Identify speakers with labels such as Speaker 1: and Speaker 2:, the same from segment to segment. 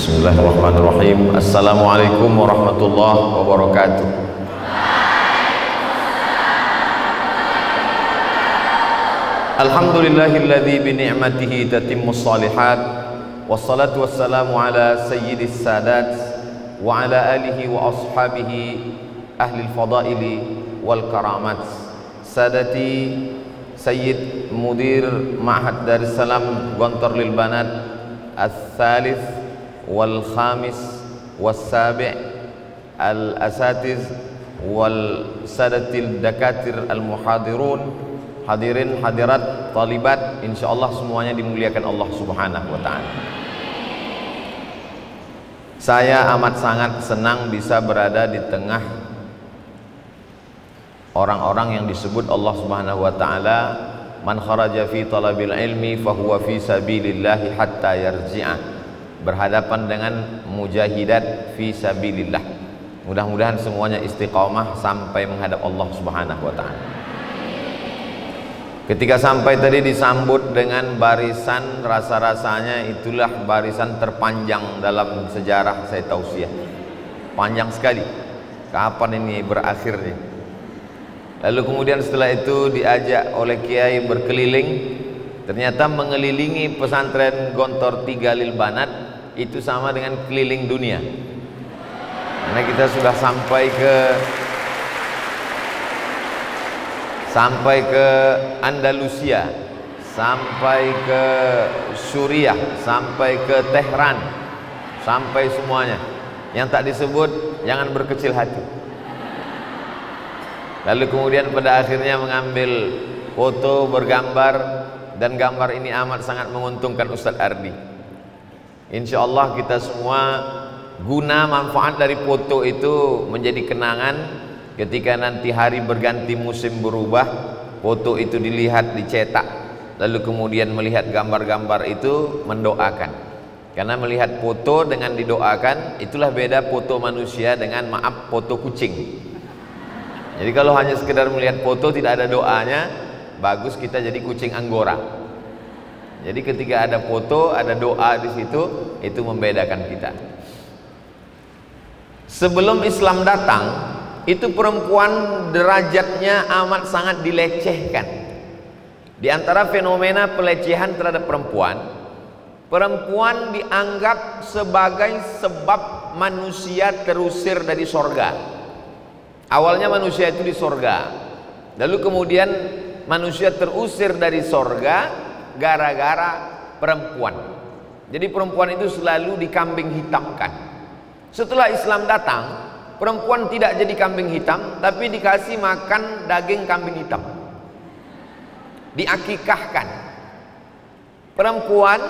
Speaker 1: Bismillahirrahmanirrahim. Assalamualaikum warahmatullahi wabarakatuh. Alhamdulillahilladzi bi ni'matihi tatimmus shalihat. Wassalatu wassalamu ala sayyidis sadat wa ala alihi wa ashabihi ahli al-fadaili wal karamat. Sadati Sayyid Mudir Ma'had Darussalam Gontor lil Banat al-Thalith wal khamis was-sabi' al-asatiz wal sadatil dakatir al-muhadirun, hadirin hadirat talibat, insyaallah semuanya dimuliakan Allah Subhanahu wa taala. Saya amat sangat senang bisa berada di tengah orang-orang yang disebut Allah Subhanahu wa taala, man kharaja fi talabil ilmi fahuwa fi sabilillahi hatta yarji'a, berhadapan dengan mujahidat fi sabilillah. Mudah-mudahan semuanya istiqamah sampai menghadap Allah Subhanahu wa taala. Ketika sampai tadi disambut dengan barisan, rasa-rasanya itulah barisan terpanjang dalam sejarah saya tausiah. Panjang sekali. Kapan ini berakhirnya? Lalu kemudian setelah itu diajak oleh kiai berkeliling. Ternyata mengelilingi pesantren Gontor 3 Lil Banat itu sama dengan keliling dunia. Karena kita sudah sampai ke Andalusia, sampai ke Suriah, sampai ke Tehran, sampai semuanya. Yang tak disebut jangan berkecil hati. Lalu kemudian pada akhirnya mengambil foto bergambar, dan gambar ini amat sangat menguntungkan Ustadz Ardi. Insya Allah kita semua guna manfaat dari foto itu menjadi kenangan. Ketika nanti hari berganti, musim berubah, foto itu dilihat, dicetak, lalu kemudian melihat gambar-gambar itu mendoakan. Karena melihat foto dengan didoakan itulah beda foto manusia dengan foto kucing. Jadi kalau hanya sekedar melihat foto tidak ada doanya, bagus kita jadi kucing Anggora. Jadi ketika ada foto, ada doa di situ, itu membedakan kita. Sebelum Islam datang, itu perempuan derajatnya amat sangat dilecehkan. Di antara fenomena pelecehan terhadap perempuan, perempuan dianggap sebagai sebab manusia terusir dari sorga. Awalnya manusia itu di sorga, lalu kemudian manusia terusir dari sorga gara-gara perempuan. Jadi perempuan itu selalu dikambing hitamkan. Setelah Islam datang, perempuan tidak jadi kambing hitam, tapi dikasih makan daging kambing hitam, diakikahkan. Perempuan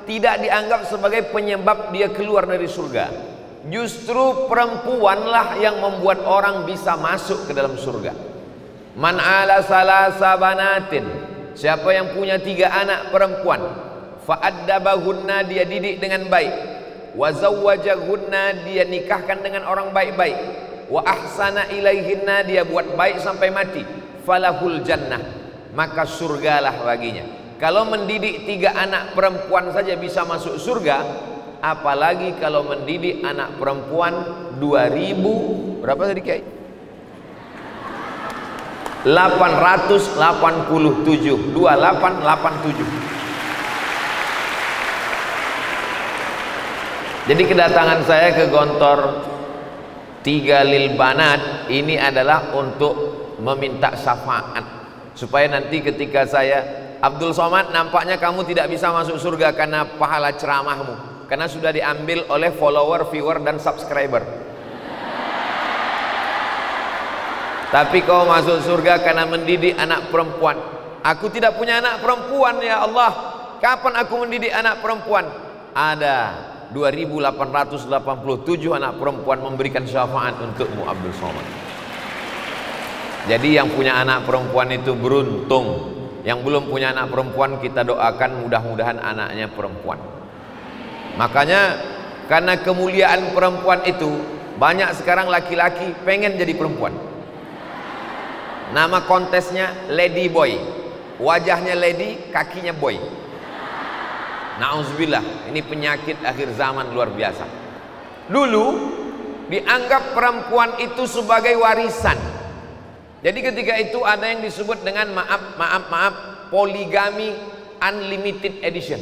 Speaker 1: tidak dianggap sebagai penyebab dia keluar dari surga. Justru perempuanlah yang membuat orang bisa masuk ke dalam surga. Man ala salasa banatin, siapa yang punya 3 anak perempuan, fa'addabahunna, dia didik dengan baik, wa zawwajahunna, dia nikahkan dengan orang baik-baik, wa ahsana ilaihinna, dia buat baik sampai mati, falahul jannah, maka surgalah baginya. Kalau mendidik 3 anak perempuan saja bisa masuk surga, apalagi kalau mendidik anak perempuan 2000 berapa tadi Kiai? 887, 2887. Jadi kedatangan saya ke Gontor 3 Lil Banat ini adalah untuk meminta syafaat, supaya nanti ketika saya, Abdul Somad, nampaknya kamu tidak bisa masuk surga karena pahala ceramahmu, karena sudah diambil oleh follower, viewer, dan subscriber. Tapi kau masuk surga karena mendidik anak perempuan. Aku tidak punya anak perempuan, ya Allah. Kapan aku mendidik anak perempuan? Ada 2887 anak perempuan memberikan syafaat untukmu, Abdul Somad. Jadi yang punya anak perempuan itu beruntung. Yang belum punya anak perempuan, kita doakan mudah-mudahan anaknya perempuan. Makanya karena kemuliaan perempuan itu, banyak sekarang laki-laki pengen jadi perempuan. Nama kontesnya Lady Boy. Wajahnya lady, kakinya boy. Na'udzubillah, ini penyakit akhir zaman luar biasa. Dulu dianggap perempuan itu sebagai warisan. Jadi ketika itu ada yang disebut dengan maaf poligami unlimited edition.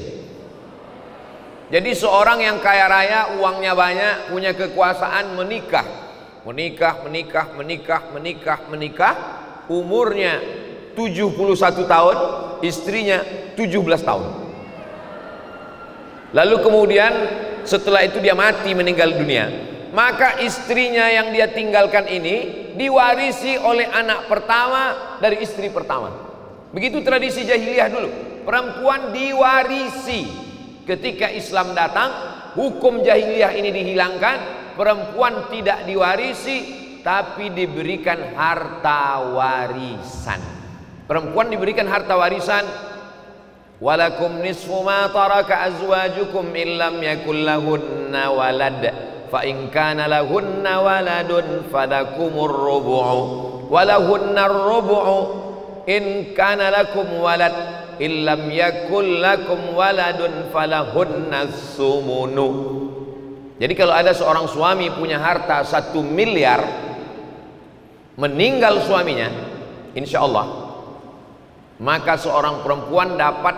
Speaker 1: Jadi seorang yang kaya raya, uangnya banyak, punya kekuasaan, menikah, umurnya 71 tahun, istrinya 17 tahun. Lalu kemudian setelah itu dia mati, meninggal dunia, maka istrinya yang dia tinggalkan ini diwarisi oleh anak pertama dari istri pertama. Begitu tradisi jahiliyah dulu, perempuan diwarisi. Ketika Islam datang, hukum jahiliyah ini dihilangkan, perempuan tidak diwarisi tapi diberikan harta warisan. Perempuan diberikan harta warisan. Walakum nisfu ma taraka azwajukum illam yakul lahunna walad fa in kana lahunna waladun falakumur rubu'u walahunna rubu'u in kana lakum walad illam yakul lakum waladun falahunna sumunu. Jadi kalau ada seorang suami punya harta 1 miliar, meninggal suaminya, insya Allah maka seorang perempuan dapat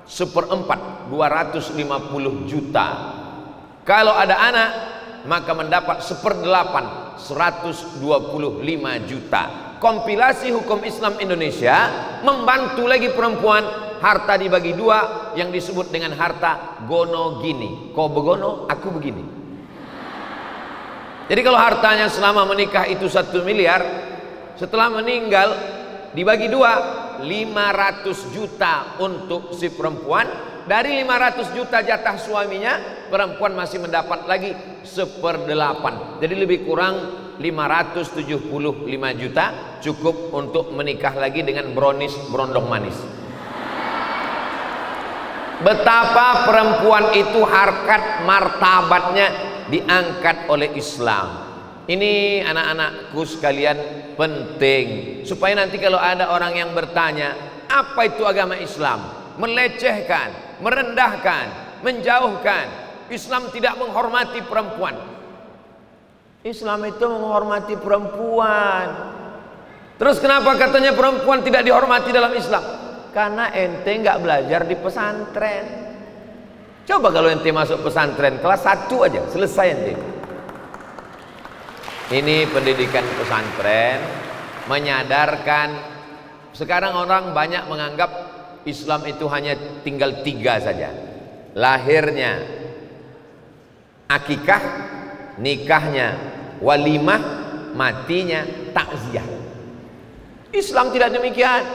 Speaker 1: 1/4, 250 juta. Kalau ada anak maka mendapat 1/8, 125 juta. Kompilasi hukum Islam Indonesia membantu lagi perempuan, harta dibagi 2 yang disebut dengan harta gono gini. Kau begono, aku begini. Jadi kalau hartanya selama menikah itu 1 miliar, setelah meninggal dibagi 2, 500 juta untuk si perempuan. Dari 500 juta jatah suaminya, perempuan masih mendapat lagi 1/8. Jadi lebih kurang 575 juta, cukup untuk menikah lagi dengan brownies berondong manis. Betapa perempuan itu harkat martabatnya diangkat oleh Islam. Ini anak-anakku sekalian penting, supaya nanti kalau ada orang yang bertanya apa itu agama Islam, melecehkan, merendahkan, menjauhkan, Islam tidak menghormati perempuan. Islam itu menghormati perempuan. Terus kenapa katanya perempuan tidak dihormati dalam Islam? Karena ente nggak belajar di pesantren. Coba kalau ente masuk pesantren kelas 1 aja selesai ente. Ini pendidikan pesantren menyadarkan. Sekarang orang banyak menganggap Islam itu hanya tinggal 3 saja. Lahirnya, akikah, nikahnya, walimah, matinya, takziah. Islam tidak demikian.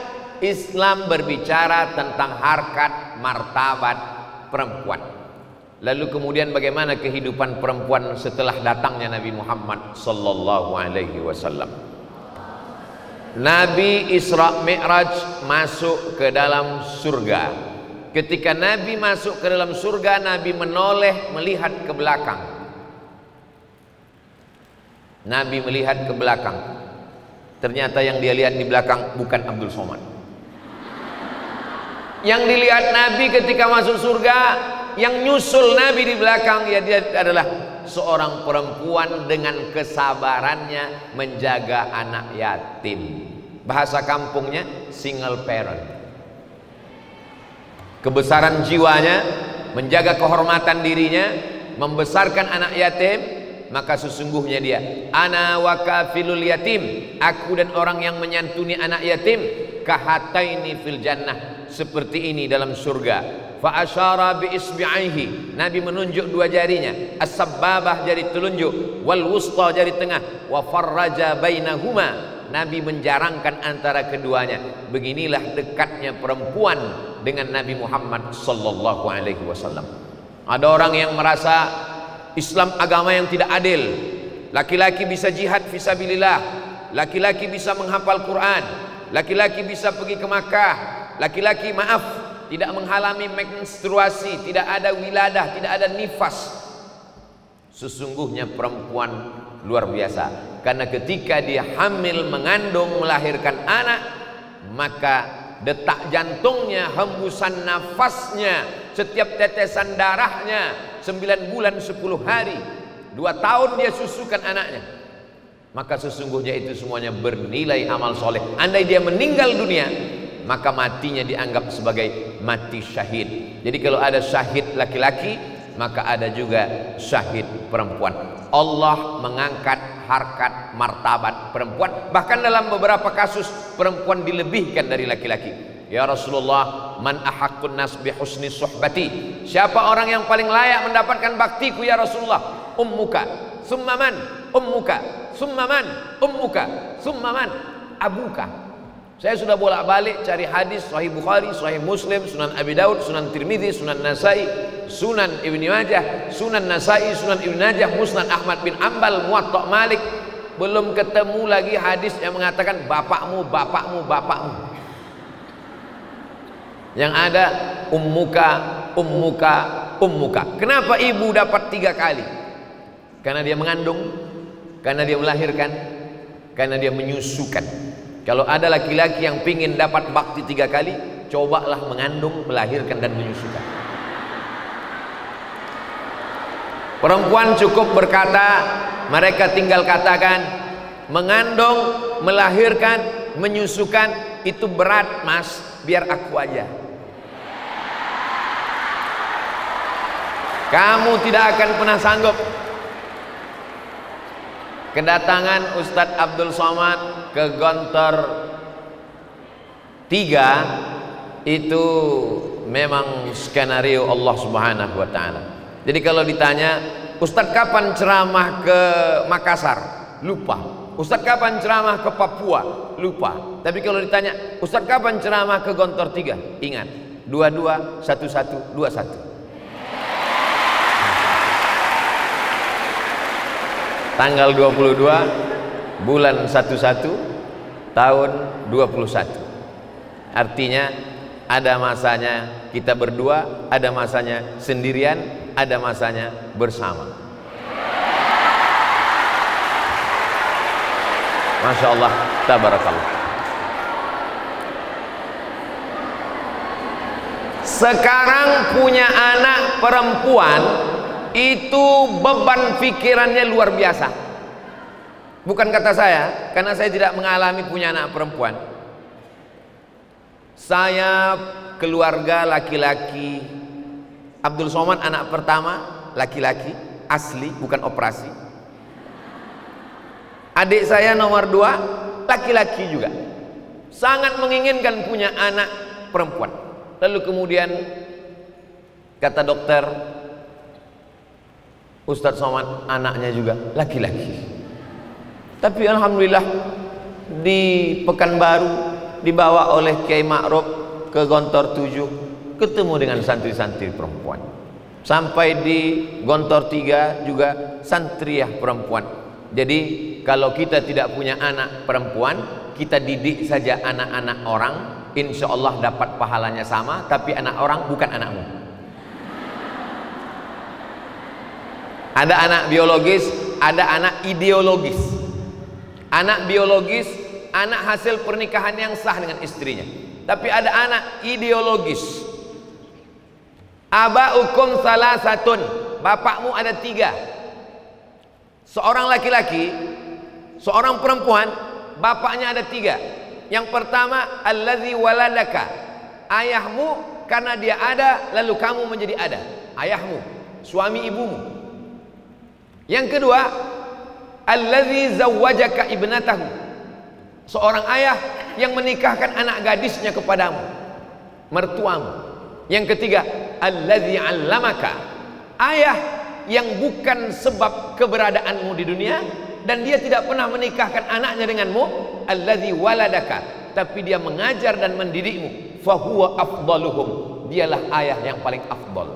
Speaker 1: Islam berbicara tentang harkat martabat perempuan. Lalu kemudian bagaimana kehidupan perempuan setelah datangnya Nabi Muhammad sallallahu alaihi wasallam. Nabi Isra Mi'raj masuk ke dalam surga. Ketika Nabi masuk ke dalam surga, Nabi menoleh melihat ke belakang. Nabi melihat ke belakang. Ternyata yang dia lihat di belakang bukan Abdul Somad. Yang dilihat Nabi ketika masuk surga, yang nyusul Nabi di belakang, ya dia adalah seorang perempuan dengan kesabarannya menjaga anak yatim. Bahasa kampungnya single parent. Kebesaran jiwanya, menjaga kehormatan dirinya, membesarkan anak yatim. Maka sesungguhnya dia ana wa kafilul yatim, aku dan orang yang menyantuni anak yatim, kahataini fil jannah, seperti ini dalam surga. Fa asyara bi isbi'aihi, Nabi menunjuk 2 jarinya, as-sabbabah jari telunjuk, wal wusta jari tengah, wa farraja bainahuma, Nabi menjarangkan antara keduanya. Beginilah dekatnya perempuan dengan Nabi Muhammad sallallahu alaihi wasallam. Ada orang yang merasa Islam agama yang tidak adil. Laki-laki bisa jihad fisabilillah, laki-laki bisa menghafal Quran, laki-laki bisa pergi ke Makkah, laki-laki tidak mengalami menstruasi, tidak ada wiladah, tidak ada nifas. Sesungguhnya perempuan luar biasa, karena ketika dia hamil, mengandung, melahirkan anak, maka detak jantungnya, hembusan nafasnya setiap tetesan darahnya 9 bulan 10 hari, 2 tahun dia susukan anaknya, maka sesungguhnya itu semuanya bernilai amal soleh. Andai dia meninggal dunia, maka matinya dianggap sebagai mati syahid. Jadi kalau ada syahid laki-laki, maka ada juga syahid perempuan. Allah mengangkat harkat martabat perempuan, bahkan dalam beberapa kasus perempuan dilebihkan dari laki-laki. Ya Rasulullah, man ahaqqun nas bi husni suhbati, siapa orang yang paling layak mendapatkan baktiku ya Rasulullah? Ummuka, summa man? Ummuka, summa man? Ummuka, summa man? Abuka. Saya sudah bolak-balik cari hadis Sahih Bukhari, Sahih Muslim, Sunan Abi Daud, Sunan Tirmidzi, Sunan Nasai, Sunan Ibnu Majah, Sunan Nasai, Sunan Ibnu Majah, Musnad Ahmad bin Ambal, Muwatta Malik. Belum ketemu lagi hadis yang mengatakan bapakmu, bapakmu, bapakmu. Yang ada ummuka, ummuka, ummuka. Kenapa ibu dapat 3 kali? Karena dia mengandung, karena dia melahirkan, karena dia menyusukan. Kalau ada laki-laki yang pingin dapat bakti 3 kali, cobalah mengandung, melahirkan dan menyusukan. Perempuan cukup berkata, mereka tinggal katakan, mengandung, melahirkan, menyusukan itu berat mas, biar aku aja. Kamu tidak akan pernah sanggup. Kedatangan Ustadz Abdul Somad ke Gontor 3 itu memang skenario Allah Subhanahu wa Ta'ala. Jadi kalau ditanya, Ustadz kapan ceramah ke Makassar? Lupa. Ustadz kapan ceramah ke Papua? Lupa. Tapi kalau ditanya, Ustadz kapan ceramah ke Gontor 3? Ingat, 22 11 21. Tanggal 22 bulan 11 tahun 21. Artinya ada masanya kita berdua, ada masanya sendirian, ada masanya bersama. Masya Allah, tabarakallah. Sekarang punya anak perempuan itu beban pikirannya luar biasa. Bukan kata saya, karena saya tidak mengalami punya anak perempuan. Saya keluarga laki-laki. Abdul Somad anak pertama laki-laki asli, bukan operasi. Adik saya nomor 2 laki-laki juga. Sangat menginginkan punya anak perempuan. Lalu kemudian kata dokter, Ustadz Somad anaknya juga laki-laki. Tapi alhamdulillah di Pekanbaru dibawa oleh Kiai Ma'ruf ke Gontor 7, ketemu dengan santri-santri perempuan. Sampai di Gontor 3 juga santriah perempuan. Jadi kalau kita tidak punya anak perempuan, kita didik saja anak-anak orang, insya Allah dapat pahalanya sama. Tapi anak orang bukan anakmu. Ada anak biologis, ada anak ideologis. Anak biologis, anak hasil pernikahan yang sah dengan istrinya. Tapi ada anak ideologis. Abaukum salasatun, bapakmu ada 3. Seorang laki-laki, seorang perempuan, bapaknya ada 3. Yang pertama, allazi waladaka, ayahmu karena dia ada, lalu kamu menjadi ada. Ayahmu, suami ibumu. Yang kedua, allazi zawwajaka ibnatahu, seorang ayah yang menikahkan anak gadisnya kepadamu, mertuamu. Yang ketiga, allazi 'allamaka, ayah yang bukan sebab keberadaanmu di dunia dan dia tidak pernah menikahkan anaknya denganmu, allazi waladaka, tapi dia mengajar dan mendidikmu, fahuwa afdaluhum, dialah ayah yang paling afdal.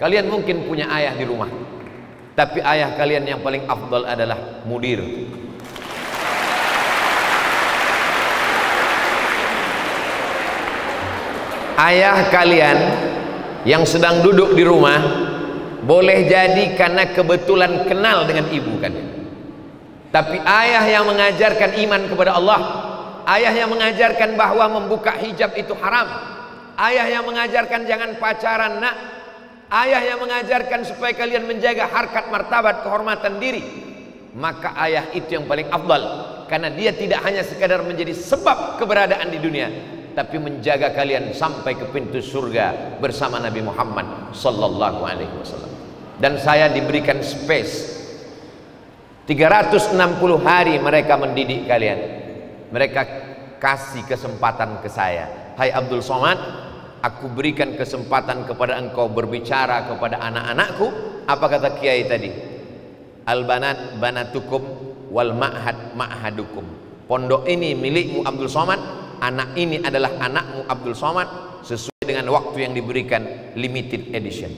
Speaker 1: Kalian mungkin punya ayah di rumah, tapi ayah kalian yang paling afdal adalah mudir. Ayah kalian yang sedang duduk di rumah boleh jadi karena kebetulan kenal dengan ibu kalian. Tapi ayah yang mengajarkan iman kepada Allah, ayah yang mengajarkan bahwa membuka hijab itu haram, Ayah yang mengajarkan jangan pacaran nak. Ayah yang mengajarkan supaya kalian menjaga harkat martabat kehormatan diri. Maka ayah itu yang paling afdal, karena dia tidak hanya sekadar menjadi sebab keberadaan di dunia, tapi menjaga kalian sampai ke pintu surga bersama Nabi Muhammad sallallahu alaihi wasallam. Dan saya diberikan space 360 hari mereka mendidik kalian. Mereka kasih kesempatan ke saya. Hai Abdul Somad, aku berikan kesempatan kepada engkau berbicara kepada anak-anakku. Apa kata Kiai tadi? Al-banat banatukum wal ma'had ma'hadukum. Pondok ini milikmu Abdul Somad, anak ini adalah anakmu Abdul Somad, sesuai dengan waktu yang diberikan, limited edition.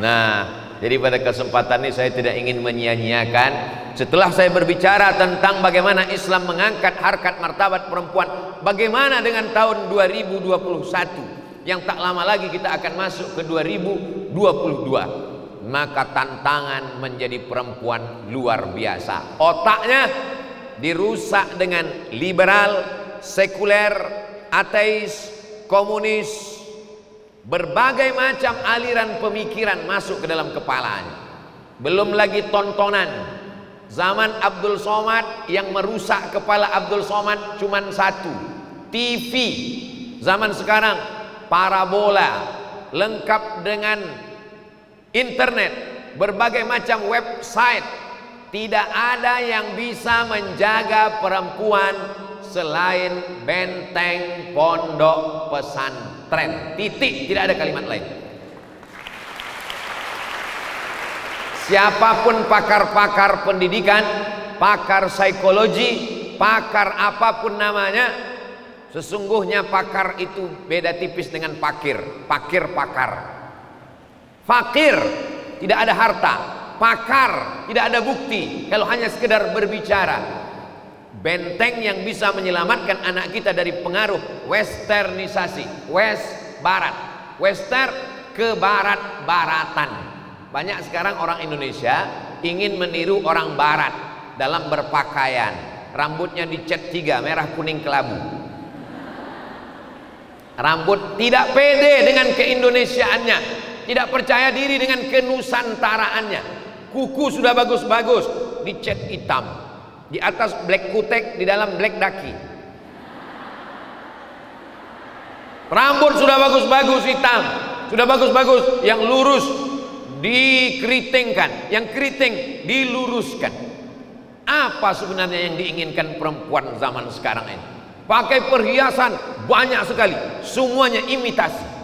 Speaker 1: Nah, jadi pada kesempatan ini saya tidak ingin menyia-nyiakan. Setelah saya berbicara tentang bagaimana Islam mengangkat harkat martabat perempuan, bagaimana dengan tahun 2021 yang tak lama lagi kita akan masuk ke 2022. Maka tantangan menjadi perempuan luar biasa. Otaknya dirusak dengan liberal, sekuler, ateis, komunis, berbagai macam aliran pemikiran masuk ke dalam kepalanya. Belum lagi tontonan. Zaman Abdul Somad yang merusak kepala Abdul Somad cuman satu, TV. Zaman sekarang parabola, lengkap dengan internet, berbagai macam website. Tidak ada yang bisa menjaga perempuan selain benteng pondok pesantren. Titik, tidak ada kalimat lain. Siapapun pakar-pakar pendidikan, pakar psikologi, pakar apapun namanya, sesungguhnya pakar itu beda tipis dengan pakir. Pakir-pakar. Fakir tidak ada harta, pakar tidak ada bukti. Kalau hanya sekedar berbicara, benteng yang bisa menyelamatkan anak kita dari pengaruh westernisasi, west barat, western ke barat-baratan. Banyak sekarang orang Indonesia ingin meniru orang barat dalam berpakaian. Rambutnya dicat 3, merah kuning kelabu. Rambut tidak pede dengan keindonesiaannya, tidak percaya diri dengan kenusantaraannya. Kuku sudah bagus-bagus, dicat hitam. Di atas black kutek, di dalam black daki. Rambut sudah bagus-bagus hitam, sudah bagus-bagus, yang lurus dikeritingkan, yang keriting diluruskan. Apa sebenarnya yang diinginkan perempuan zaman sekarang ini? Pakai perhiasan banyak sekali, semuanya imitasi.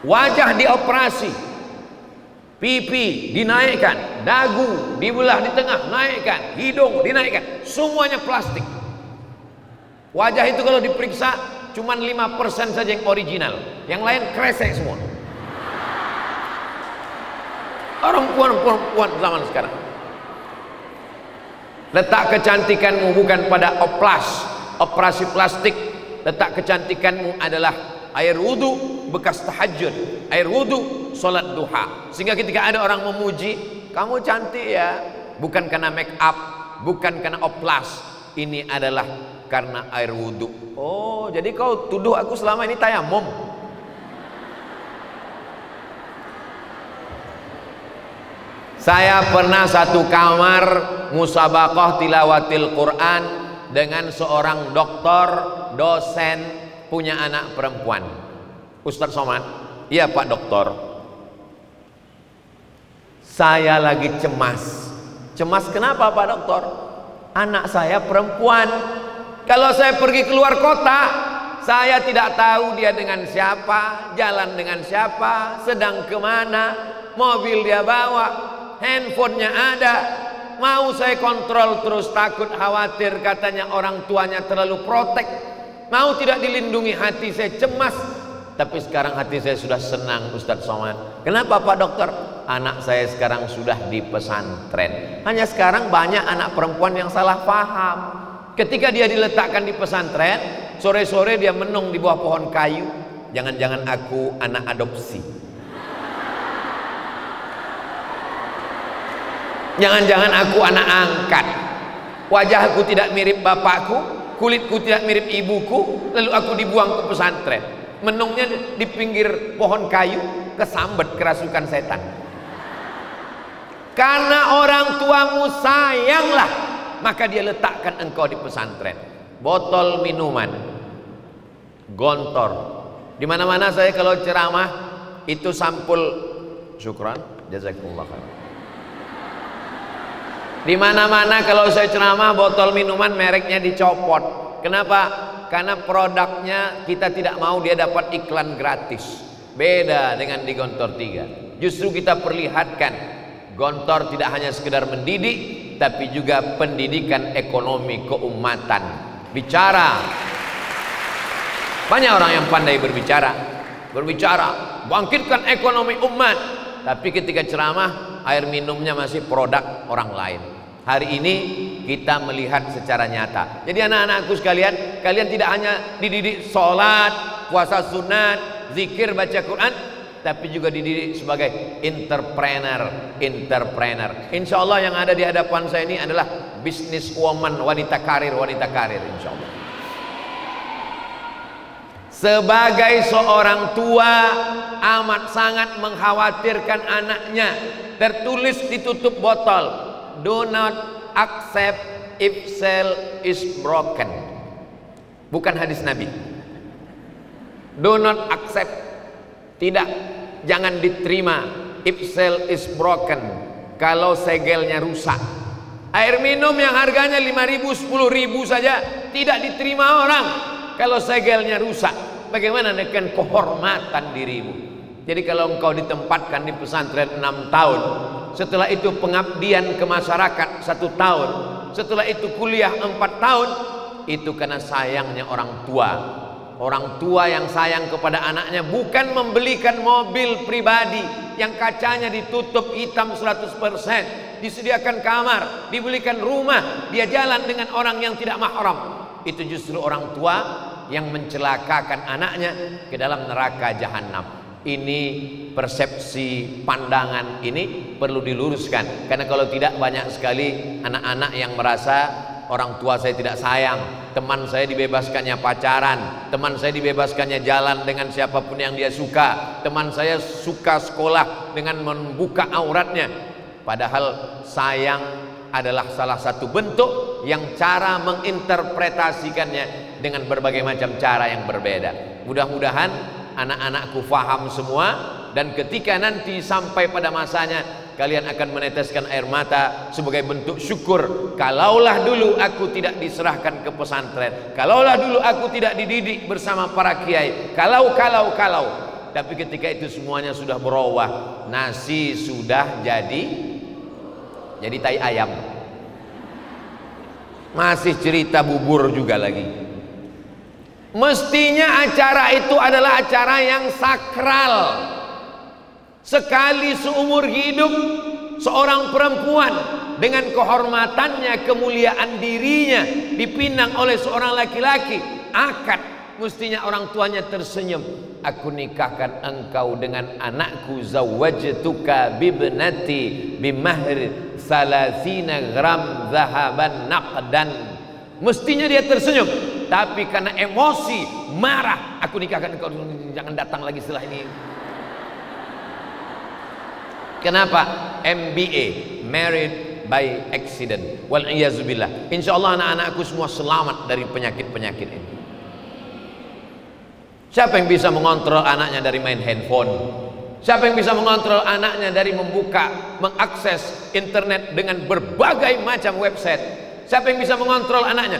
Speaker 1: Wajah dioperasi, pipi dinaikkan, dagu dibelah di tengah, naikkan, hidung dinaikkan, semuanya plastik. Wajah itu kalau diperiksa cuman 5% saja yang original, yang lain kresek semua. Perempuan zaman sekarang. Letak kecantikanmu bukan pada operasi plastik. Letak kecantikanmu adalah air wudhu bekas tahajud, air wudhu sholat duha. Sehingga ketika ada orang memuji, kamu cantik ya, bukan karena make up, bukan karena oplas, ini adalah karena air wudhu. Oh, jadi kau tuduh aku selama ini tayamum? Saya pernah satu kamar musabaqah tilawatil Quran dengan seorang doktor, dosen, punya anak perempuan. Ustadz Somad, iya Pak Doktor, saya lagi cemas. Cemas kenapa Pak Doktor? Anak saya perempuan. Kalau saya pergi keluar kota, saya tidak tahu dia dengan siapa, jalan dengan siapa, sedang kemana, mobil dia bawa, handphonenya ada. Mau saya kontrol terus, takut khawatir katanya orang tuanya terlalu protek. Mau tidak dilindungi, hati saya cemas. Tapi sekarang hati saya sudah senang Ustadz Somad. Kenapa Pak Dokter? Anak saya sekarang sudah di pesantren. Hanya sekarang banyak anak perempuan yang salah paham. Ketika dia diletakkan di pesantren, sore-sore dia menung di bawah pohon kayu. Jangan-jangan aku anak adopsi. Jangan-jangan aku anak angkat. Wajahku tidak mirip bapakku, kulitku tidak mirip ibuku, lalu aku dibuang ke pesantren. Menungnya di pinggir pohon kayu, kesambet kerasukan setan. Karena orang tuamu sayanglah, maka dia letakkan engkau di pesantren. Botol minuman, gontor. Di mana-mana saya kalau ceramah itu sampul. Syukran, jazakumullah khair. Di mana-mana kalau saya ceramah botol minuman mereknya dicopot. Kenapa? Karena produknya kita tidak mau dia dapat iklan gratis. Beda dengan di Gontor 3. Justru kita perlihatkan Gontor tidak hanya sekedar mendidik, tapi juga pendidikan ekonomi keumatan. Bicara. Banyak orang yang pandai berbicara, bangkitkan ekonomi umat. Tapi ketika ceramah, air minumnya masih produk orang lain. Hari ini kita melihat secara nyata. Jadi anak-anakku sekalian, kalian tidak hanya dididik sholat, puasa sunat, zikir, baca Quran, tapi juga dididik sebagai entrepreneur. Insya Allah yang ada di hadapan saya ini adalah business woman, wanita karir insya Allah. Sebagai seorang tua amat sangat mengkhawatirkan anaknya. Tertulis di tutup botol, do not accept if cell is broken. Bukan hadis Nabi. Do not accept, tidak, jangan diterima if cell is broken, kalau segelnya rusak. Air minum yang harganya 5.000, 10.000 saja tidak diterima orang kalau segelnya rusak. Bagaimana dengan kehormatan dirimu? Jadi kalau engkau ditempatkan di pesantren 6 tahun, setelah itu pengabdian ke masyarakat 1 tahun, setelah itu kuliah 4 tahun, itu karena sayangnya orang tua. Orang tua yang sayang kepada anaknya bukan membelikan mobil pribadi yang kacanya ditutup hitam 100%, disediakan kamar, dibelikan rumah, dia jalan dengan orang yang tidak mahram. Itu justru orang tua yang mencelakakan anaknya ke dalam neraka jahanam. Ini persepsi pandangan ini perlu diluruskan, karena kalau tidak banyak sekali anak-anak yang merasa orang tua saya tidak sayang, teman saya dibebaskannya pacaran, teman saya dibebaskannya jalan dengan siapapun yang dia suka, teman saya suka sekolah dengan membuka auratnya. Padahal sayang adalah salah satu bentuk yang cara menginterpretasikannya dengan berbagai macam cara yang berbeda. Mudah-mudahan anak-anakku faham semua, dan ketika nanti sampai pada masanya kalian akan meneteskan air mata sebagai bentuk syukur. Kalaulah dulu aku tidak diserahkan ke pesantren, kalaulah dulu aku tidak dididik bersama para kiai, kalau. Tapi ketika itu semuanya sudah berubah, nasi sudah jadi tai ayam, masih cerita bubur juga lagi. Mestinya acara itu adalah acara yang sakral. Sekali seumur hidup seorang perempuan dengan kehormatannya, kemuliaan dirinya dipinang oleh seorang laki-laki, akad, mestinya orang tuanya tersenyum. Aku nikahkan engkau dengan anakku, zawwajtuka bibnati bimahri 30 gram zahaban naqdan. Mestinya dia tersenyum, tapi karena emosi, marah, aku nikahkan engkau, jangan datang lagi setelah ini. Kenapa? MBA, married by accident, wal iyazubillah. Insyaallah anak-anakku semua selamat dari penyakit-penyakit ini. Siapa yang bisa mengontrol anaknya dari main handphone? Siapa yang bisa mengontrol anaknya dari mengakses internet dengan berbagai macam website? Siapa yang bisa mengontrol anaknya?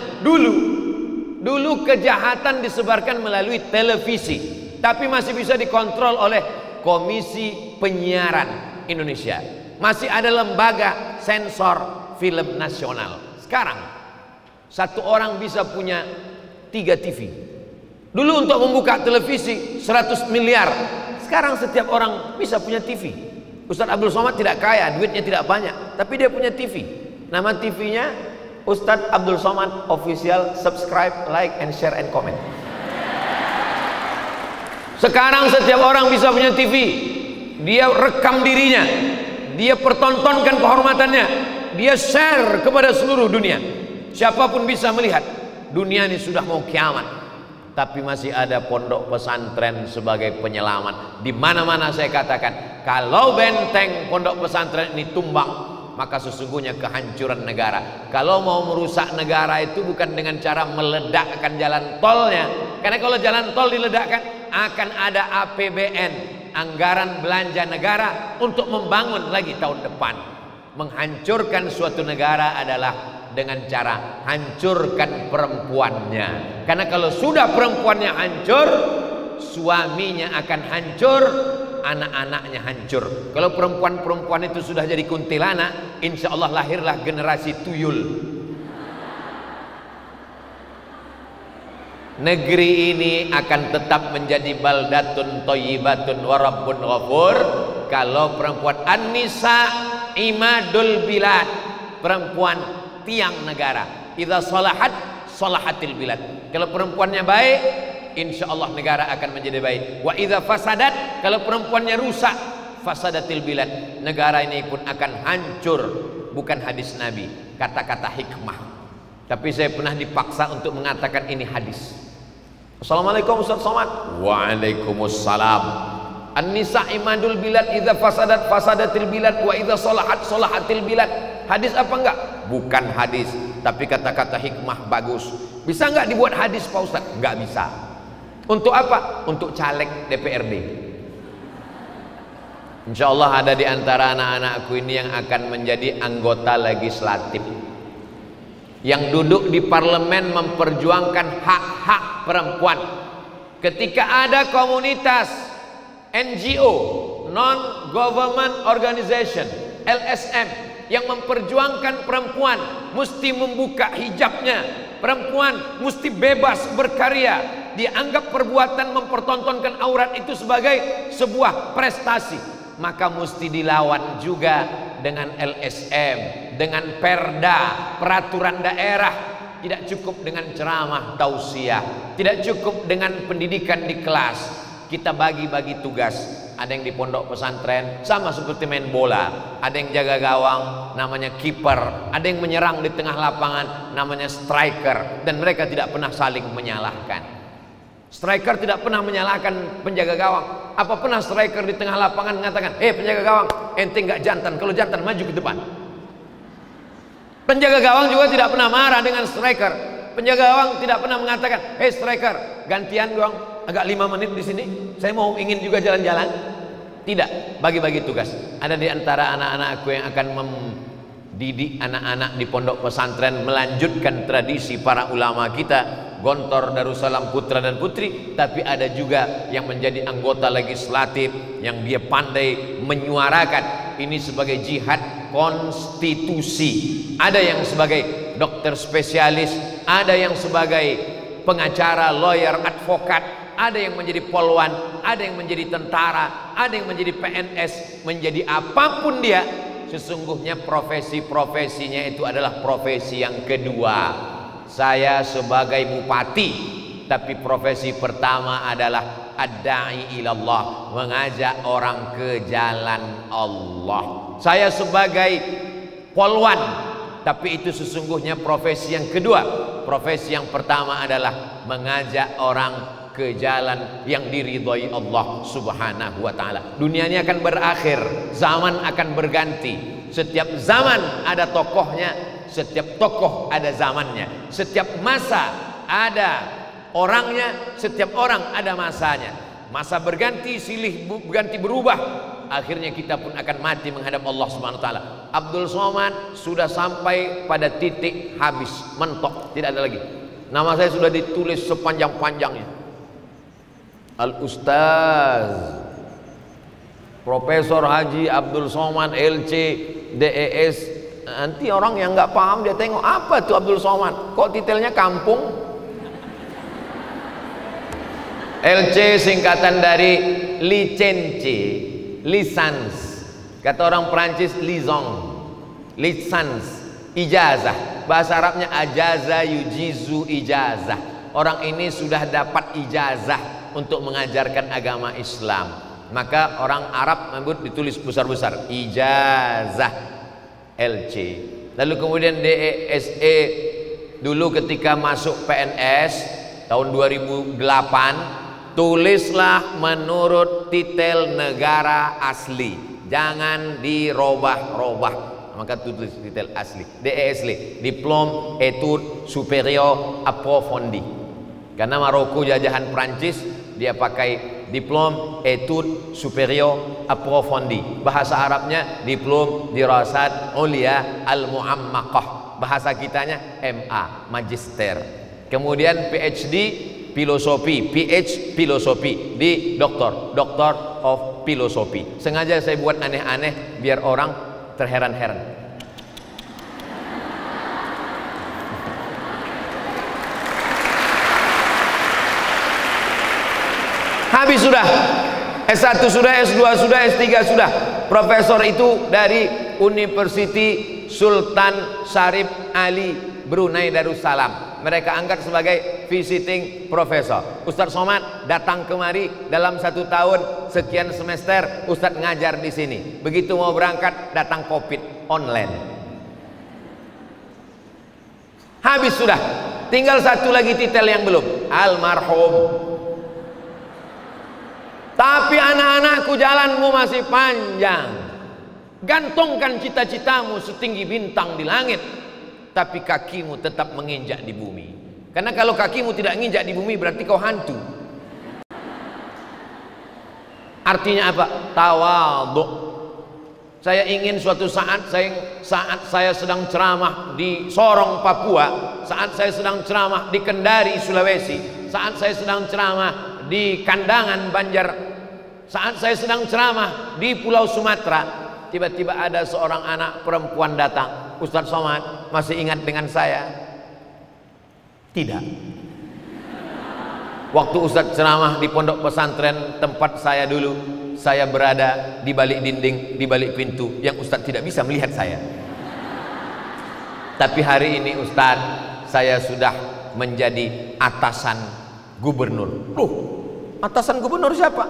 Speaker 1: Dulu kejahatan disebarkan melalui televisi, tapi masih bisa dikontrol oleh Komisi Penyiaran Indonesia. Masih ada lembaga sensor film nasional. Sekarang satu orang bisa punya 3 TV. Dulu untuk membuka televisi 100 miliar. Sekarang setiap orang bisa punya TV. Ustadz Abdul Somad tidak kaya, duitnya tidak banyak, tapi dia punya TV. Nama TV-nya Ustadz Abdul Somad Official. Subscribe, like, and share, and comment. Sekarang setiap orang bisa punya TV. Dia rekam dirinya, dia pertontonkan kehormatannya, dia share kepada seluruh dunia. Siapapun bisa melihat. dunia ini sudah mau kiamat, tapi masih ada pondok pesantren sebagai penyelamat. Di mana-mana saya katakan, kalau benteng pondok pesantren ini tumbang, maka sesungguhnya kehancuran negara. Kalau mau merusak negara itu bukan dengan cara meledakkan jalan tolnya, karena kalau jalan tol diledakkan akan ada APBN, anggaran belanja negara untuk membangun lagi tahun depan. Menghancurkan suatu negara adalah dengan cara hancurkan perempuannya, karena kalau sudah perempuannya hancur, suaminya akan hancur, anak-anaknya hancur. Kalau perempuan-perempuan itu sudah jadi kuntilanak, insya Allah lahirlah generasi tuyul. Negeri ini akan tetap menjadi baldatun thayyibatun wa rabbun ghafur kalau perempuan. An-nisa imadul bilad, perempuan tiang negara. Idza salahat salahatil bilad. Kalau perempuannya baik, insya Allah negara akan menjadi baik. Wa idza fasadat, kalau perempuannya rusak, fasadatil bilad, negara ini pun akan hancur. Bukan hadis Nabi, kata-kata hikmah, tapi saya pernah dipaksa untuk mengatakan ini hadis. Assalamualaikum Ustaz Somad. Waalaikumsalam. An-nisa imadul bilad, idza fasadat fasadatil bilad, wa idza salahat salahatil bilad. Hadis apa enggak? Bukan hadis, tapi kata-kata hikmah bagus. Bisa enggak dibuat hadis Pak Ustaz? Enggak bisa. Untuk apa? Untuk caleg DPRD. Insya Allah ada di antara anak-anakku ini yang akan menjadi anggota legislatif, yang duduk di parlemen memperjuangkan hak-hak perempuan. Ketika ada komunitas NGO, non-government organization, LSM, yang memperjuangkan perempuan mesti membuka hijabnya, perempuan mesti bebas berkarya, dianggap perbuatan mempertontonkan aurat itu sebagai sebuah prestasi, maka mesti dilawan juga dengan LSM, dengan perda, peraturan daerah. Tidak cukup dengan ceramah tausiah, tidak cukup dengan pendidikan di kelas. Kita bagi-bagi tugas. Ada yang di pondok pesantren sama seperti main bola, ada yang jaga gawang namanya kiper, ada yang menyerang di tengah lapangan namanya striker, dan mereka tidak pernah saling menyalahkan. Striker tidak pernah menyalahkan penjaga gawang. Apa pernah striker di tengah lapangan mengatakan, penjaga gawang, ente nggak jantan, kalau jantan maju ke depan. Penjaga gawang juga tidak pernah marah dengan striker. Penjaga gawang tidak pernah mengatakan, striker, gantian dong, agak 5 menit di sini, saya ingin juga jalan-jalan. Tidak, bagi-bagi tugas. Ada di antara anak-anakku yang akan mendidik anak-anak di pondok pesantren, melanjutkan tradisi para ulama kita, Gontor Darussalam putra dan putri. Tapi ada juga yang menjadi anggota legislatif, yang dia pandai menyuarakan ini sebagai jihad konstitusi. Ada yang sebagai dokter spesialis, ada yang sebagai pengacara, lawyer, advokat, ada yang menjadi polwan, ada yang menjadi tentara, ada yang menjadi PNS, menjadi apapun dia. Sesungguhnya profesi-profesinya itu adalah profesi yang kedua. Saya sebagai bupati, tapi profesi pertama adalah ad-da'i ilallah, mengajak orang ke jalan Allah. Saya sebagai polwan, tapi itu sesungguhnya profesi yang kedua. Profesi yang pertama adalah mengajak orang ke jalan yang diridhoi Allah Subhanahu wa ta'ala. Dunia ini akan berakhir, zaman akan berganti. Setiap zaman ada tokohnya, setiap tokoh ada zamannya, setiap masa ada orangnya, setiap orang ada masanya. Masa berganti, silih berganti, berubah. Akhirnya kita pun akan mati menghadap Allah Subhanahu wa ta'ala. Abdul Somad sudah sampai pada titik habis, mentok, tidak ada lagi. Nama saya sudah ditulis sepanjang-panjangnya. Al-Ustaz Profesor Haji Abdul Somad LC DES. Nanti orang yang nggak paham dia tengok, apa tuh Abdul Somad, kok titelnya kampung. LC singkatan dari licence, lisans. Kata orang Perancis lisong, lisans, ijazah. Bahasa Arabnya ajaza yujizu ijazah. Orang ini sudah dapat ijazah untuk mengajarkan agama Islam. Maka orang Arab menyebut, ditulis besar-besar, ijazah LC. Lalu kemudian DESE dulu ketika masuk PNS tahun 2008, tulislah menurut titel negara asli, jangan dirobah-robah. Maka tulis titel asli, DESL, Diplôme Études Supérieures Approfondies. Karena Maroko jajahan Prancis, dia pakai Diplôme Études Supérieures Approfondies. Bahasa Arabnya Diplôme Dirasat Ulia Al-Mu'ammaqah. Bahasa kitanya MA, Magister. Kemudian PhD Filosofi, PH Filosofi di Doctor of Philosophy. Sengaja saya buat aneh-aneh biar orang terheran-heran. Habis sudah, S1 sudah, S2 sudah, S3 sudah. Profesor itu dari University Sultan Syarif Ali Brunei Darussalam. Mereka angkat sebagai visiting professor. Ustadz Somad datang kemari dalam 1 tahun sekian semester, Ustadz ngajar di sini. Begitu mau berangkat datang COVID online. Habis sudah, tinggal 1 lagi titel yang belum, almarhum. Tapi anak-anakku, jalanmu masih panjang. Gantungkan cita-citamu setinggi bintang di langit, tapi kakimu tetap menginjak di bumi. Karena kalau kakimu tidak menginjak di bumi berarti kau hantu. Artinya apa? Tawadhu. Saya ingin suatu saat saya sedang ceramah di Sorong Papua, saat saya sedang ceramah di Kendari Sulawesi, saat saya sedang ceramah di Kandangan Banjar, saat saya sedang ceramah di Pulau Sumatera, tiba-tiba ada seorang anak perempuan datang. Ustadz Somad, masih ingat dengan saya? Tidak. Waktu Ustadz ceramah di pondok pesantren tempat saya dulu, saya berada di balik dinding, di balik pintu yang Ustadz tidak bisa melihat saya. Tapi hari ini Ustadz, saya sudah menjadi atasan gubernur. Loh, atasan gubernur siapa?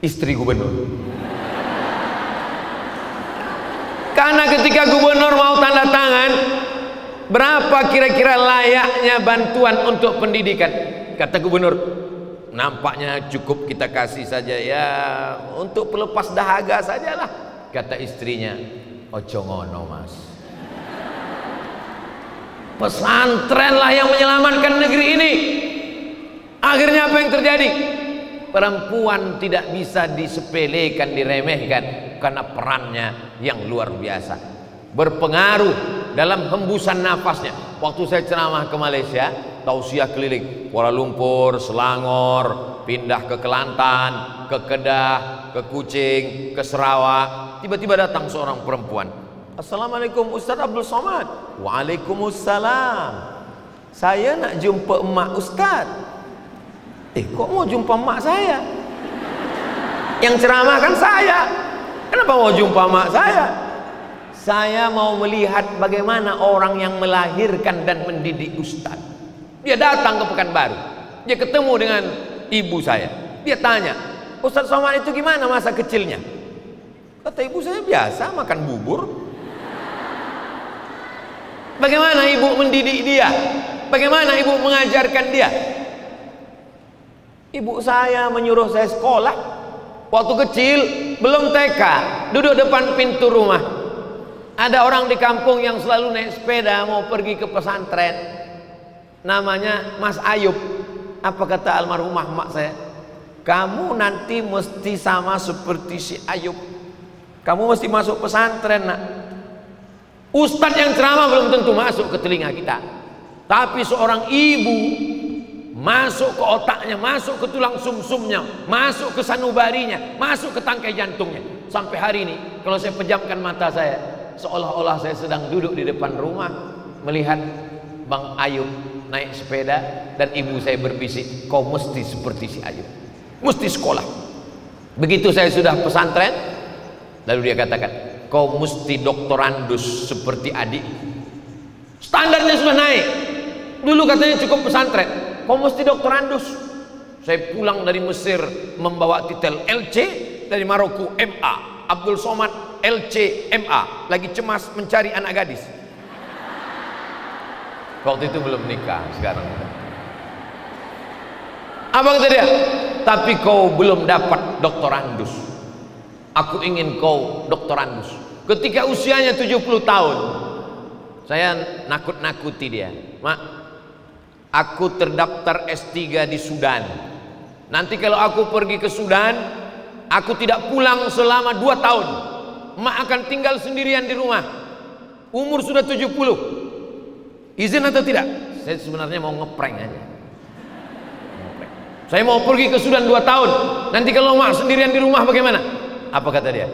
Speaker 1: Istri gubernur. Karena ketika gubernur mau tanda tangan, berapa kira-kira layaknya bantuan untuk pendidikan? Kata gubernur, nampaknya cukup kita kasih saja ya, untuk pelepas dahaga sajalah. Kata istrinya, ojo ngono mas, pesantrenlah yang menyelamatkan negeri ini. Akhirnya apa yang terjadi? Perempuan tidak bisa disepelekan, diremehkan, karena perannya yang luar biasa, berpengaruh dalam hembusan nafasnya. Waktu saya ceramah ke Malaysia, tausiah keliling Kuala Lumpur, Selangor, pindah ke Kelantan, ke Kedah, ke Kuching, ke Sarawak, tiba-tiba datang seorang perempuan. Assalamualaikum Ustadz Abdul Somad. Waalaikumsalam, saya nak jumpa emak Ustadz. Kok mau jumpa emak saya? Yang ceramah kan saya. Kenapa mau jumpa emak saya? Saya mau melihat bagaimana orang yang melahirkan dan mendidik Ustadz. Dia datang ke Pekanbaru, dia ketemu dengan ibu saya. Dia tanya, Ustadz Somad itu gimana masa kecilnya? Kata ibu saya, biasa makan bubur. Bagaimana ibu mendidik dia? Bagaimana ibu mengajarkan dia? Ibu saya menyuruh saya sekolah. Waktu kecil, belum TK, duduk depan pintu rumah. Ada orang di kampung yang selalu naik sepeda mau pergi ke pesantren, namanya Mas Ayub. Apa kata almarhumah mak saya? Kamu nanti mesti sama seperti si Ayub, kamu mesti masuk pesantren nak. Ustadz yang ceramah belum tentu masuk ke telinga kita, tapi seorang ibu masuk ke otaknya, masuk ke tulang sumsumnya, masuk ke sanubarinya, masuk ke tangkai jantungnya. Sampai hari ini kalau saya pejamkan mata saya, seolah-olah saya sedang duduk di depan rumah melihat Bang Ayub naik sepeda dan ibu saya berbisik, kau mesti seperti si Ayub, mesti sekolah. Begitu saya sudah pesantren, lalu dia katakan, kau mesti doktorandus seperti adik. Standarnya sudah naik. Dulu katanya cukup pesantren, kau mesti doktorandus. Saya pulang dari Mesir membawa titel LC, dari Maroko MA. Abdul Somad LC MA, lagi cemas mencari anak gadis. Waktu itu belum nikah, sekarang udah. Apa kata dia? Tapi kau belum dapat doktorandus. Aku ingin kau doktorandus. Ketika usianya 70 tahun, saya nakut-nakuti dia. Mak, aku terdaftar S3 di Sudan. Nanti kalau aku pergi ke Sudan, aku tidak pulang selama 2 tahun. Mak akan tinggal sendirian di rumah. Umur sudah 70. Izin atau tidak? Saya sebenarnya mau ngeprank aja. Saya mau pergi ke Sudan 2 tahun. Nanti kalau mak sendirian di rumah bagaimana? Apa kata dia?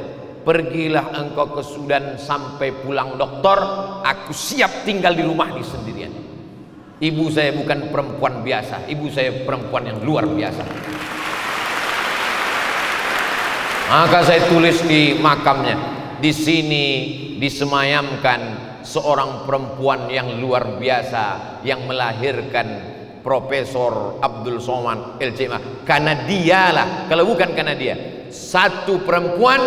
Speaker 1: Pergilah engkau ke Sudan sampai pulang doktor. Aku siap tinggal di rumah di sendirian. Ibu saya bukan perempuan biasa. Ibu saya perempuan yang luar biasa. Maka saya tulis di makamnya, di sini disemayamkan seorang perempuan yang luar biasa yang melahirkan Profesor Abdul Somad LCMA. Karena dialah, kalau bukan karena dia, satu perempuan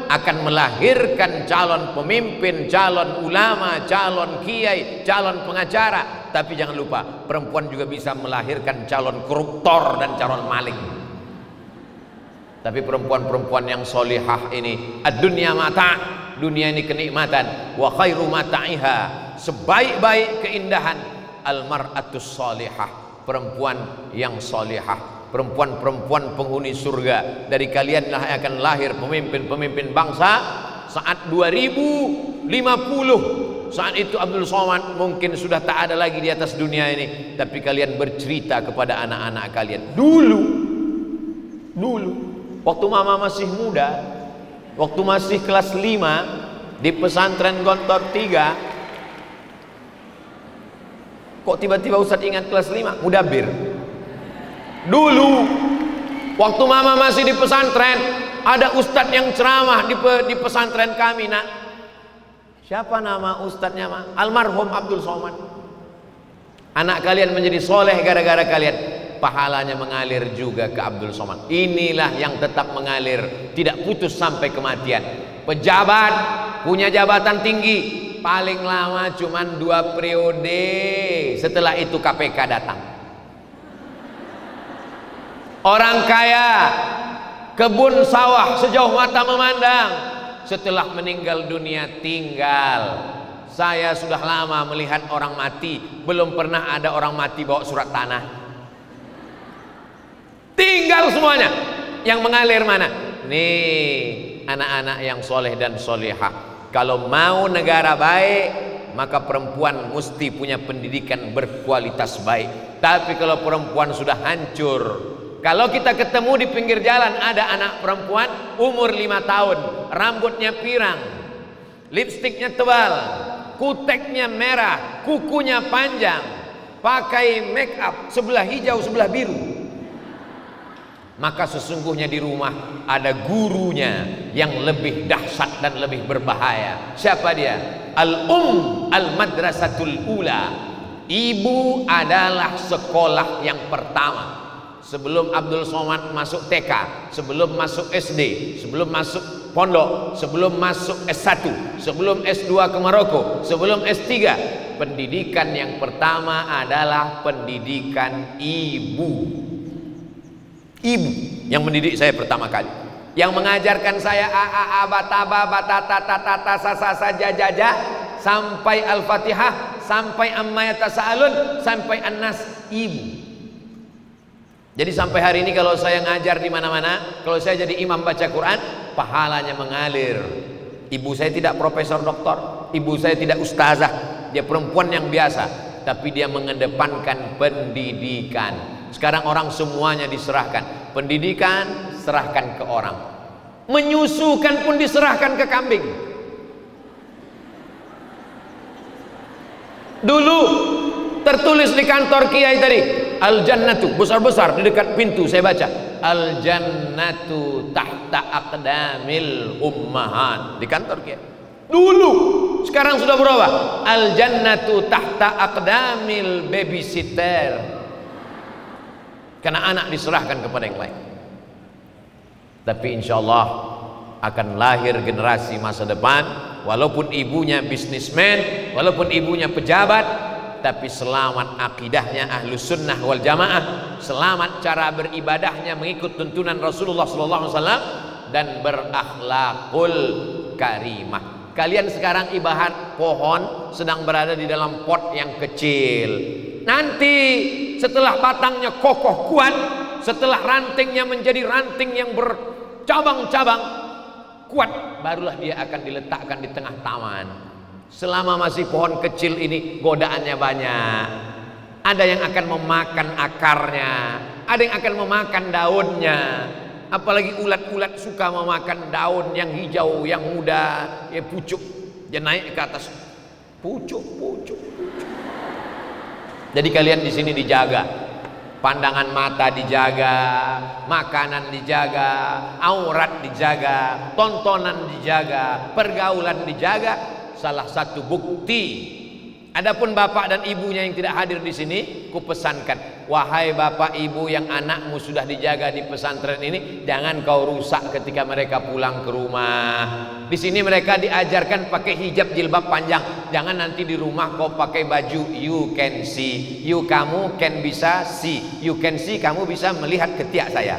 Speaker 1: akan melahirkan calon pemimpin, calon ulama, calon kiai, calon pengacara. Tapi jangan lupa, perempuan juga bisa melahirkan calon koruptor dan calon maling. Tapi perempuan-perempuan yang solihah ini, ad-dunya mata', dunia ini kenikmatan, wa khairu mata'iha, sebaik-baik keindahan al-mar'atus solihah, perempuan yang solihah, perempuan-perempuan penghuni surga. Dari kalianlah akan lahir pemimpin-pemimpin bangsa saat 2050. Saat itu Abdul Somad mungkin sudah tak ada lagi di atas dunia ini, tapi kalian bercerita kepada anak-anak kalian. Dulu waktu mama masih muda, waktu masih kelas 5 di pesantren Gontor 3, kok tiba-tiba Ustadz ingat kelas 5? Mudabir. Dulu waktu mama masih di pesantren, ada ustadz yang ceramah di pesantren kami, nak. Siapa nama ustadznya, Ma? Almarhum Abdul Somad. Anak kalian menjadi soleh gara-gara kalian. Pahalanya mengalir juga ke Abdul Somad. Inilah yang tetap mengalir, tidak putus sampai kematian. Pejabat punya jabatan tinggi, paling lama cuma 2 periode. Setelah itu KPK datang. Orang kaya, kebun sawah sejauh mata memandang. Setelah meninggal dunia tinggal. Saya sudah lama melihat orang mati, belum pernah ada orang mati bawa surat tanah. Tinggal semuanya. Yang mengalir mana? Nih, anak-anak yang soleh dan solehah. Kalau mau negara baik, maka perempuan mesti punya pendidikan berkualitas baik. Tapi kalau perempuan sudah hancur, kalau kita ketemu di pinggir jalan ada anak perempuan umur 5 tahun, rambutnya pirang, lipstiknya tebal, kuteknya merah, kukunya panjang, pakai make up sebelah hijau sebelah biru, maka sesungguhnya di rumah ada gurunya yang lebih dahsyat dan lebih berbahaya. Siapa dia? Al-madrasatul ula. Ibu adalah sekolah yang pertama. Sebelum Abdul Somad masuk TK, sebelum masuk SD, sebelum masuk pondok, sebelum masuk S1, sebelum S2 ke Maroko, sebelum S3, pendidikan yang pertama adalah pendidikan ibu. Ibu yang mendidik saya pertama kali, yang mengajarkan saya a bataba batata tatata sasa jajaja sampai Al-Fatihah, sampai amma yatasaalun, sampai An-Nas, ibu. Jadi sampai hari ini kalau saya ngajar di mana-mana, kalau saya jadi imam baca Quran, pahalanya mengalir. Ibu saya tidak profesor doktor, ibu saya tidak ustazah, dia perempuan yang biasa, tapi dia mengedepankan pendidikan. Sekarang orang semuanya diserahkan. Pendidikan serahkan ke orang. Menyusukan pun diserahkan ke kambing. Dulu tertulis di kantor kiai tadi, al-jannatu, besar-besar di dekat pintu saya baca, al-jannatu tahta aqdamil ummahat, di kantor kiai. Dulu, sekarang sudah berubah, al-jannatu tahta aqdamil babysitter. Karena anak diserahkan kepada yang lain. Tapi insya Allah akan lahir generasi masa depan, walaupun ibunya bisnismen, walaupun ibunya pejabat, tapi selamat akidahnya ahlus sunnah wal jamaah, selamat cara beribadahnya mengikut tuntunan Rasulullah SAW, dan berakhlakul karimah. Kalian sekarang ibarat pohon sedang berada di dalam pot yang kecil. Nanti setelah batangnya kokoh kuat, setelah rantingnya menjadi ranting yang bercabang-cabang kuat, barulah dia akan diletakkan di tengah taman. Selama masih pohon kecil ini godaannya banyak. Ada yang akan memakan akarnya, ada yang akan memakan daunnya. Apalagi ulat-ulat suka memakan daun yang hijau, yang muda, ya pucuk. Dia naik ke atas, pucuk. Jadi kalian di sini dijaga, pandangan mata dijaga, makanan dijaga, aurat dijaga, tontonan dijaga, pergaulan dijaga. Salah satu bukti. Adapun bapak dan ibunya yang tidak hadir di sini, kupesankan, wahai bapak ibu yang anakmu sudah dijaga di pesantren ini, jangan kau rusak ketika mereka pulang ke rumah. Di sini mereka diajarkan pakai hijab jilbab panjang. Jangan nanti di rumah kau pakai baju you can see, kamu can bisa see, you can see, kamu bisa melihat ketiak saya.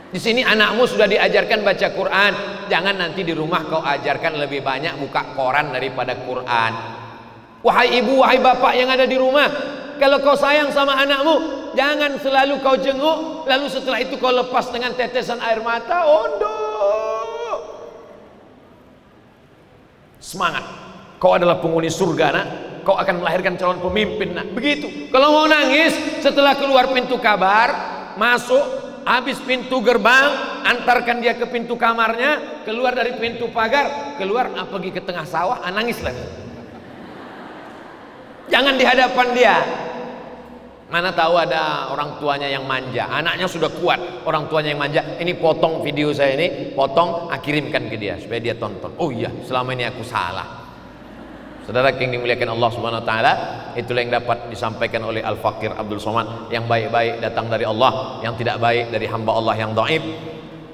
Speaker 1: Di sini anakmu sudah diajarkan baca Quran, jangan nanti di rumah kau ajarkan lebih banyak buka koran daripada Quran. Wahai ibu, wahai bapak yang ada di rumah, kalau kau sayang sama anakmu, jangan selalu kau jenguk, lalu setelah itu kau lepas dengan tetesan air mata. Ondok. Semangat, kau adalah penghuni surga nak, kau akan melahirkan calon pemimpin nak. Begitu. Kalau mau nangis, setelah keluar pintu kabar, masuk, habis pintu gerbang, antarkan dia ke pintu kamarnya, keluar dari pintu pagar, keluar pergi ke tengah sawah, nangis lagi. Jangan di hadapan dia. Mana tahu ada orang tuanya yang manja, anaknya sudah kuat, orang tuanya yang manja. Ini potong video saya ini, potong, kirimkan ke dia supaya dia tonton. Oh iya, selama ini aku salah. Saudara yang dimuliakan Allah Subhanahu wa taala, itulah yang dapat disampaikan oleh Al-Faqir Abdul Somad. Yang baik-baik datang dari Allah, yang tidak baik dari hamba Allah yang dhaif.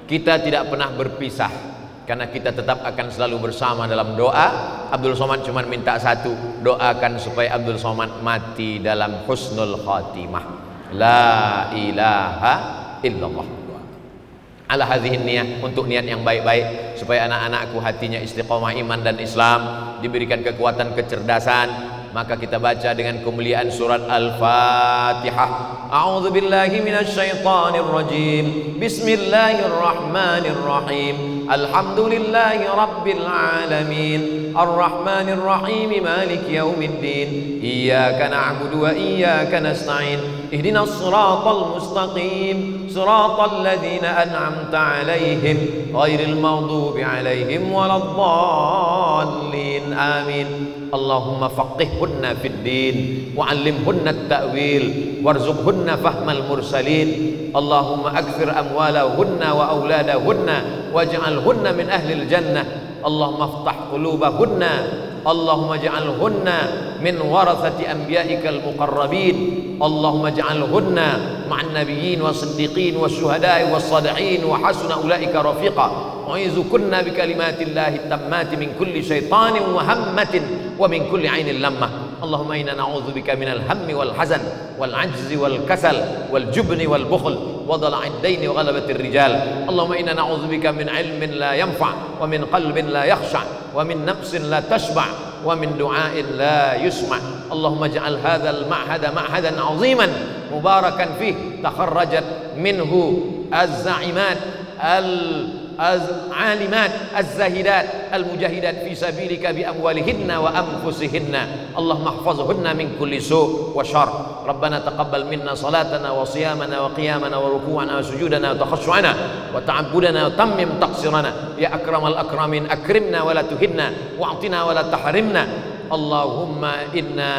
Speaker 1: Kita tidak pernah berpisah karena kita tetap akan selalu bersama dalam doa. Abdul Somad cuma minta satu, doakan supaya Abdul Somad mati dalam husnul khatimah. La ilaha illallah. Ala hadhihi niyah, untuk niat yang baik-baik supaya anak-anakku hatinya istiqomah iman dan Islam, diberikan kekuatan kecerdasan. Maka kita baca dengan kemuliaan surat Al-Fatihah. A'udzu billahi minasyaitonir rajim. Bismillahirrahmanirrahim. Alhamdulillahi rabbil alamin. Arrahmanir rahim. Maliki yaumiddin. Iyyaka na'budu wa iyyaka nasta'in. Ihdinas siratal mustaqim. Siratal ladzina an'amta 'alaihim ghairil maghdubi 'alaihim waladdallin. Amin. Allahumma faqihhunna fid din wa'allimhunna at-ta'wil warzuqhunna fahmal mursalin. Allahumma akthir amwalahunna wa auladahunna waj'alhunna min ahlil jannah. Allahumma aftah qulubahunna. Allahumma ij'alhunna min warathati anbiya'ikal muqarrabin. Allahumma ij'alhunna ma'an nabiyyin was-siddiqin was-syuhada'i was-salihin wa hasuna ulaika rafiqa. U'izukunna bikalimatillahi tammati min kulli syaitanin wa hammatin wa min kulli ainin lammah. Allahumma inna na'udzubika minal hammi wal hazan wal ajzi wal kasal wal jubni wal bukhl wa dhala'id daini wa ghalabatir rijal. Allahumma inna na'udzubika min ilmin la yanfa' wa min qalbin la yakhsha' wa min nafsin la tashba' wa min du'ain la yusma'. Allahumma ij'al hadzal ma'hada ma'hadan 'aziman mubarakan fih takharrajat minhu az-za'imat al-alimat az-zahidat al-mujahidat fi sabilika bi amwalihinna wa anfusihinna. Allahumma ihfazhunna min kulli su' wa syarr. Rabbana taqabbal minna salatana wa siyamana wa qiyamana wa ruku'ana wa sujudana wa takhashu'ana wa ta'abbudana wa tammim taqsirana ya akramal akramin. Akrimna wa la tuhinna wa'tina wa la tahrimna. Allahumma inna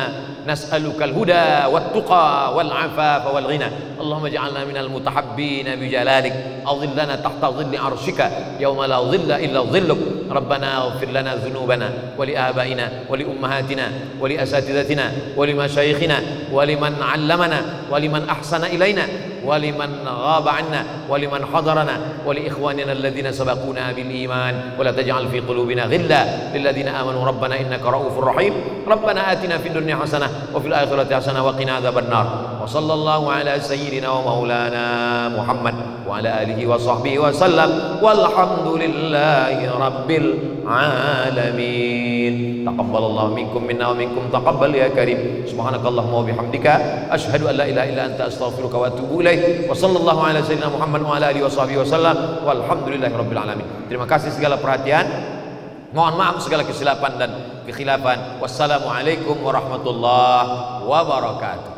Speaker 1: nas'aluka al-huda wat-tuqa wal-'afafa wal-ghina. Allahumma ij'alna minal mutahabbina bi jalalik. Adhillana tahta dhilli 'arsyika yawma la dhilla illa dhilluk. Rabbana ighfir lana dhunubana wa li abaina wa li ummahatina wa li asatidatina wa li mashayikhina wa liman 'allamana wa liman ahsana ilaina ولمن غاب عنا ولمن حضرنا ولإخواننا الذين سبقونا بالإيمان ولا تجعل في قلوبنا غلا للذين آمنوا ربنا إنك رؤوف رحيم ربنا آتنا في الدنيا حسنة وفي الآخرة حسنة وقنا عذاب النار وصلى الله على سيدنا ومولانا محمد وعلى آله وصحبه وسلم والحمد لله رب العالمين. تقبل الله منكم منا ومنكم تقبل يا كريم. سبحانك اللهم وبحمدك أشهد أن لا إله إلا أنت أستغفرك وأتوب إليك. وصلى الله على سيدنا محمد وعلى آله وصحبه وسلم والحمد لله رب العالمين. Terima kasih segala perhatian. Mohon maaf segala kesilapan dan kekhilafan. Wassalamualaikum warahmatullahi wabarakatuh.